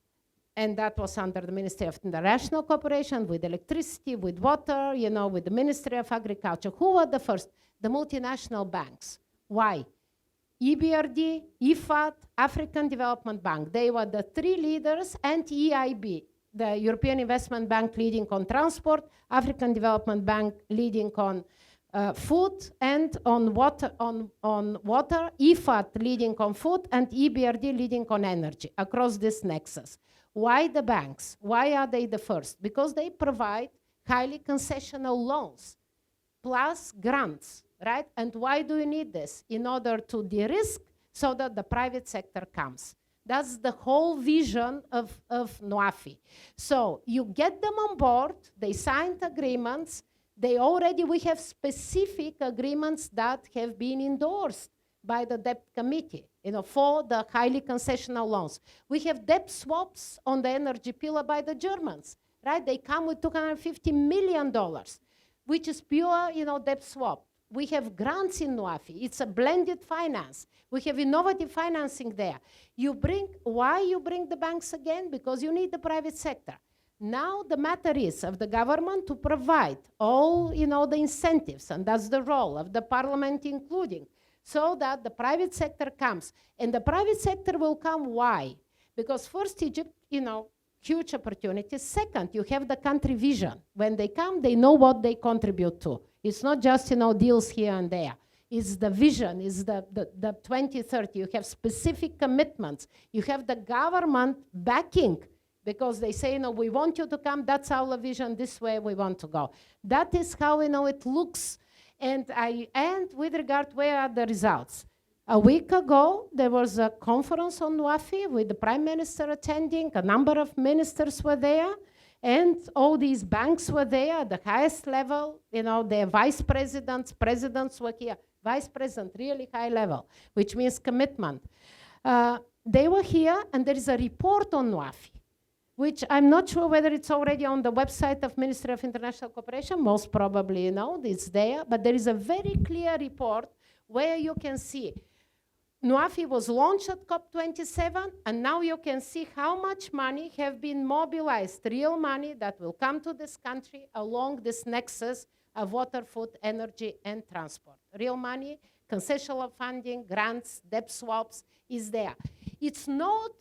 And that was under the Ministry of International Cooperation, with electricity, with water, with the Ministry of Agriculture. Who were the first? The multinational banks. Why? EBRD, IFAD, African Development Bank. They were the three leaders, and EIB, the European Investment Bank, leading on transport, African Development Bank leading on food and on water, IFAD leading on food, and EBRD leading on energy across this nexus. Why the banks? Why are they the first? Because they provide highly concessional loans plus grants, right? And why do you need this? In order to de-risk so that the private sector comes. That's the whole vision of NOAFI. So you get them on board, they signed agreements, We have specific agreements that have been endorsed by the debt committee, for the highly concessional loans. We have debt swaps on the energy pillar by the Germans, right? They come with $250 million, which is pure, debt swap. We have grants in NUAFI. It's a blended finance. We have innovative financing there. Why you bring the banks again? Because you need the private sector. Now the matter is of the government to provide all, the incentives, and that's the role of the parliament including, so that the private sector comes. And the private sector will come, why? Because first, Egypt, huge opportunities. Second, you have the country vision. When they come, they know what they contribute to. It's not just, deals here and there. It's the vision, it's the 2030. You have specific commitments. You have the government backing, because they say, we want you to come, that's our vision, this way we want to go. That is how, it looks. And with regard, where are the results? A week ago, there was a conference on WAFI with the Prime Minister attending, a number of ministers were there, and all these banks were there at the highest level, their vice presidents were here. Vice president, really high level, which means commitment. They were here, and there is a report on WAFI, which I'm not sure whether it's already on the website of Ministry of International Cooperation. Most probably, it's there. But there is a very clear report where you can see NUAFI was launched at COP27, and now you can see how much money have been mobilized, real money that will come to this country along this nexus of water, food, energy, and transport. Real money, concessional funding, grants, debt swaps is there. It's not,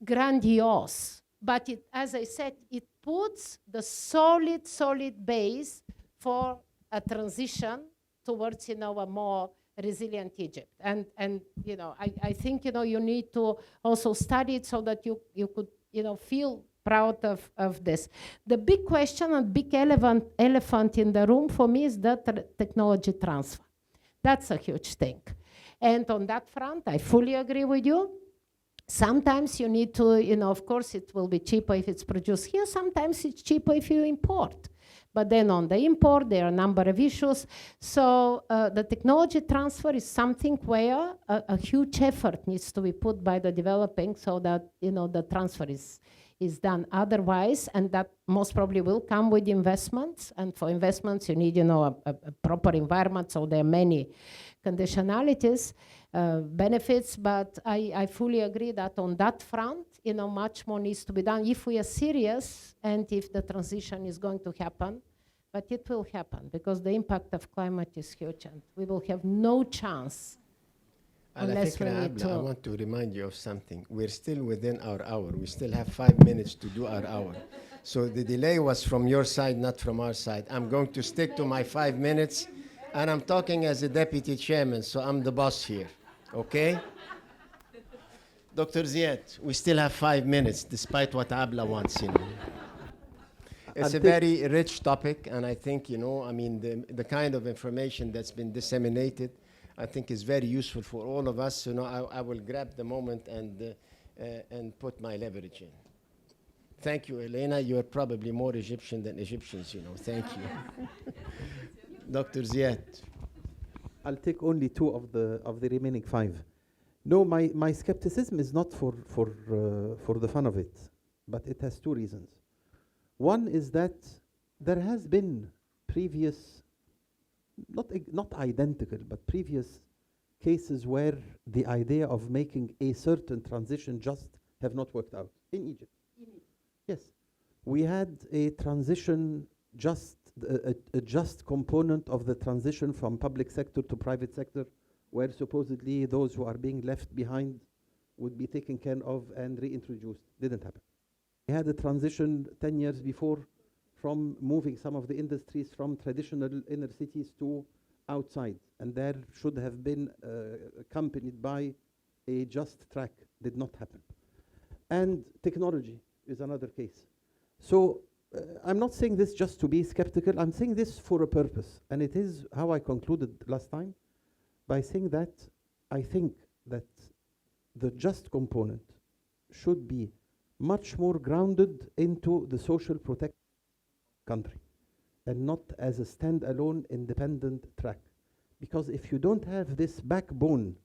grandiose, but as I said, it puts the solid base for a transition towards, a more resilient Egypt. And I think, you need to also study it so that you could, feel proud of this. The big question and big elephant in the room for me is the technology transfer. That's a huge thing. And on that front, I fully agree with you. Sometimes you need to, of course, it will be cheaper if it's produced here. Sometimes it's cheaper if you import. But then on the import, there are a number of issues. So the technology transfer is something where a huge effort needs to be put by the developing so that, the transfer is done otherwise, and that most probably will come with investments. And for investments, you need, a proper environment. So there are many conditionalities, benefits, but I fully agree that on that front, much more needs to be done if we are serious and if the transition is going to happen. But it will happen because the impact of climate is huge, and we will have no chance unless we need to. I want to remind you of something. We're still within our hour. We still have 5 minutes to do our hour. So the delay was from your side, not from our side. I'm going to stick to my 5 minutes, and I'm talking as a deputy chairman, so I'm the boss here, okay? Dr. Ziad, we still have 5 minutes, despite what Abla wants, It's a very rich topic, and I think, the kind of information that's been disseminated, I think is very useful for all of us. I will grab the moment and put my leverage in. Thank you, Elena. You're probably more Egyptian than Egyptians, Thank you. Dr. Ziad. I'll take only 2 of the remaining 5. No, my skepticism is not for the fun of it, but it has 2 reasons. One is that there has been previous, not identical, but previous cases where the idea of making a certain transition just have not worked out in Egypt. Yes, we had a transition, a just component of the transition from public sector to private sector, where supposedly those who are being left behind would be taken care of and reintroduced. Didn't happen. We had a transition 10 years before from moving some of the industries from traditional inner cities to outside, and there should have been accompanied by a just track. Did not happen. And technology is another case. So I'm not saying this just to be skeptical. I'm saying this for a purpose, and it is how I concluded last time by saying that I think that the just component should be much more grounded into the social protection country. and not as a standalone independent track. Because if you don't have this backbone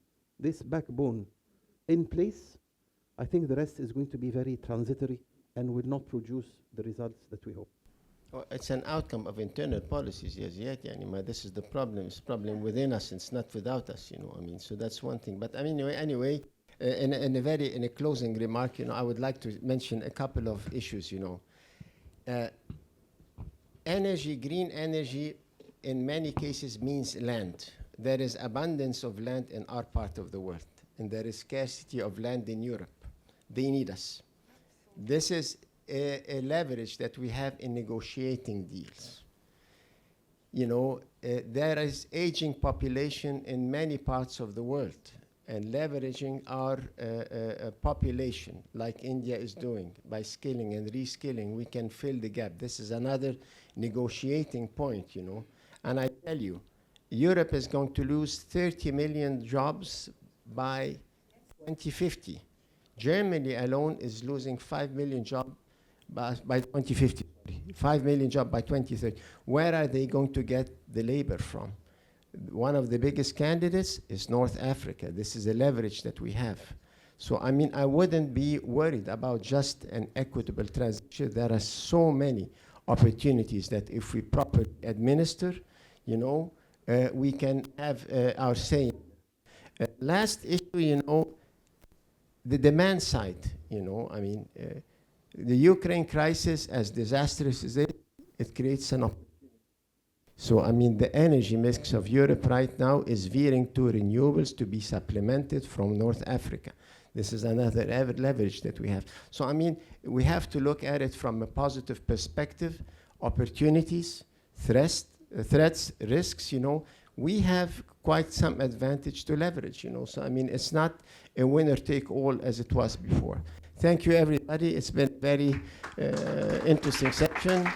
in place, I think the rest is going to be very transitory and will not produce the results that we hope. Well, it's an outcome of internal policies, yes, yet, this is the problem. It's a problem within us, it's not without us, so that's one thing. But anyway, in a closing remark, I would like to mention a couple of issues, Energy, green energy, in many cases means land. There is abundance of land in our part of the world, and there is scarcity of land in Europe. They need us. This is a leverage that we have in negotiating deals. There is aging population in many parts of the world, and leveraging our population, like India is doing, by skilling and reskilling, we can fill the gap. This is another negotiating point, And I tell you, Europe is going to lose 30 million jobs by 2050. Germany alone is losing 5 million jobs by 2050. 5 million jobs by 2030. Where are they going to get the labor from? One of the biggest candidates is North Africa. This is a leverage that we have. So, I wouldn't be worried about just an equitable transition. There are so many opportunities that if we properly administer, we can have our say. Last issue, the demand side, the Ukraine crisis, as disastrous as it creates an opportunity. So, the energy mix of Europe right now is veering to renewables to be supplemented from North Africa. This is another leverage that we have. So, we have to look at it from a positive perspective, opportunities, threats, risks, We have quite some advantage to leverage, So, it's not a winner take all as it was before. Thank you, everybody. It's been a very interesting session.